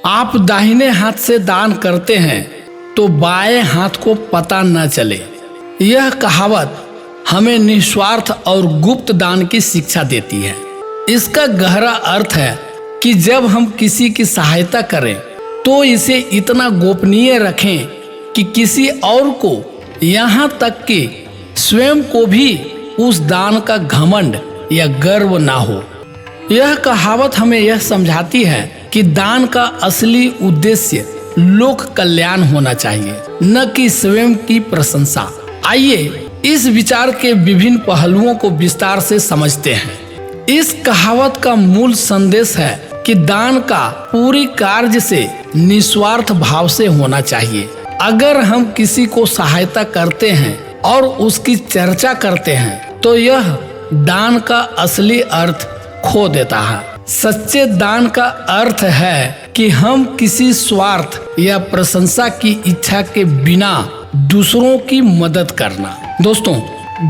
आप दाहिने हाथ से दान करते हैं तो बाएं हाथ को पता न चले। यह कहावत हमें निस्वार्थ और गुप्त दान की शिक्षा देती है। इसका गहरा अर्थ है कि जब हम किसी की सहायता करें तो इसे इतना गोपनीय रखें कि किसी और को, यहाँ तक कि स्वयं को भी उस दान का घमंड या गर्व ना हो। यह कहावत हमें यह समझाती है कि दान का असली उद्देश्य लोक कल्याण होना चाहिए, न कि स्वयं की प्रशंसा। आइए इस विचार के विभिन्न पहलुओं को विस्तार से समझते हैं। इस कहावत का मूल संदेश है कि दान का पूरी कार्य से निस्वार्थ भाव से होना चाहिए। अगर हम किसी को सहायता करते हैं और उसकी चर्चा करते हैं तो यह दान का असली अर्थ खो देता है। सच्चे दान का अर्थ है कि हम किसी स्वार्थ या प्रशंसा की इच्छा के बिना दूसरों की मदद करना। दोस्तों,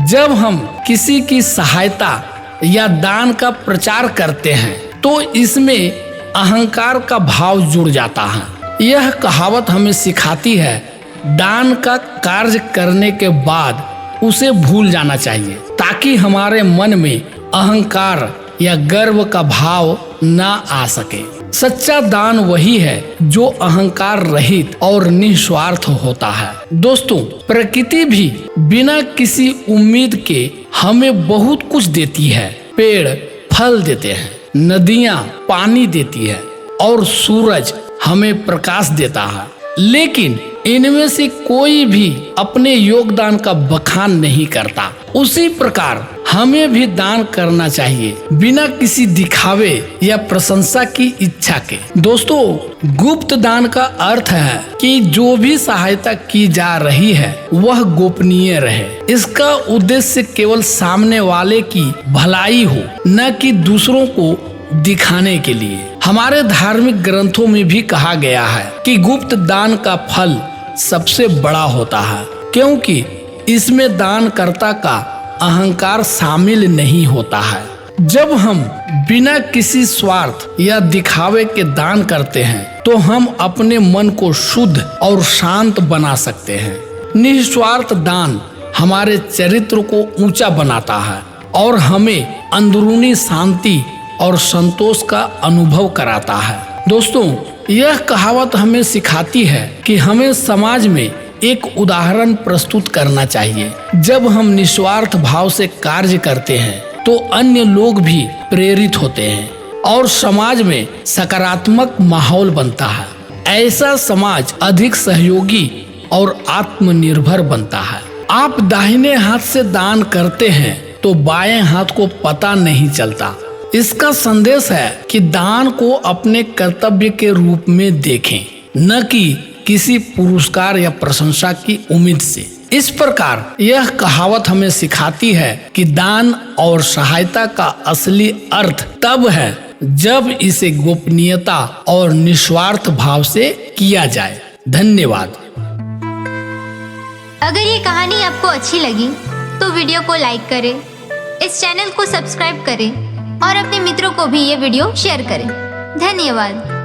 जब हम किसी की सहायता या दान का प्रचार करते हैं तो इसमें अहंकार का भाव जुड़ जाता है। यह कहावत हमें सिखाती है दान का कार्य करने के बाद उसे भूल जाना चाहिए, ताकि हमारे मन में अहंकार या गर्व का भाव न आ सके। सच्चा दान वही है जो अहंकार रहित और निस्वार्थ होता है। दोस्तों, प्रकृति भी बिना किसी उम्मीद के हमें बहुत कुछ देती है। पेड़ फल देते हैं, नदियाँ पानी देती है और सूरज हमें प्रकाश देता है, लेकिन इनमें से कोई भी अपने योगदान का बखान नहीं करता। उसी प्रकार हमें भी दान करना चाहिए, बिना किसी दिखावे या प्रशंसा की इच्छा के। दोस्तों, गुप्त दान का अर्थ है कि जो भी सहायता की जा रही है वह गोपनीय रहे। इसका उद्देश्य केवल सामने वाले की भलाई हो, न कि दूसरों को दिखाने के लिए। हमारे धार्मिक ग्रंथों में भी कहा गया है कि गुप्त दान का फल सबसे बड़ा होता है, क्योंकि इसमें दानकर्ता का अहंकार शामिल नहीं होता है। जब हम बिना किसी स्वार्थ या दिखावे के दान करते हैं तो हम अपने मन को शुद्ध और शांत बना सकते हैं। निस्वार्थ दान हमारे चरित्र को ऊंचा बनाता है और हमें अंदरूनी शांति और संतोष का अनुभव कराता है। दोस्तों, यह कहावत हमें सिखाती है कि हमें समाज में एक उदाहरण प्रस्तुत करना चाहिए। जब हम निस्वार्थ भाव से कार्य करते हैं तो अन्य लोग भी प्रेरित होते हैं और समाज में सकारात्मक माहौल बनता है। ऐसा समाज अधिक सहयोगी और आत्मनिर्भर बनता है। आप दाहिने हाथ से दान करते हैं तो बाएं हाथ को पता नहीं चलता। इसका संदेश है कि दान को अपने कर्तव्य के रूप में देखें, न कि किसी पुरस्कार या प्रशंसा की उम्मीद से। इस प्रकार यह कहावत हमें सिखाती है कि दान और सहायता का असली अर्थ तब है जब इसे गोपनीयता और निस्वार्थ भाव से किया जाए। धन्यवाद। अगर ये कहानी आपको अच्छी लगी तो वीडियो को लाइक करें, इस चैनल को सब्सक्राइब करें और अपने मित्रों को भी ये वीडियो शेयर करें। धन्यवाद।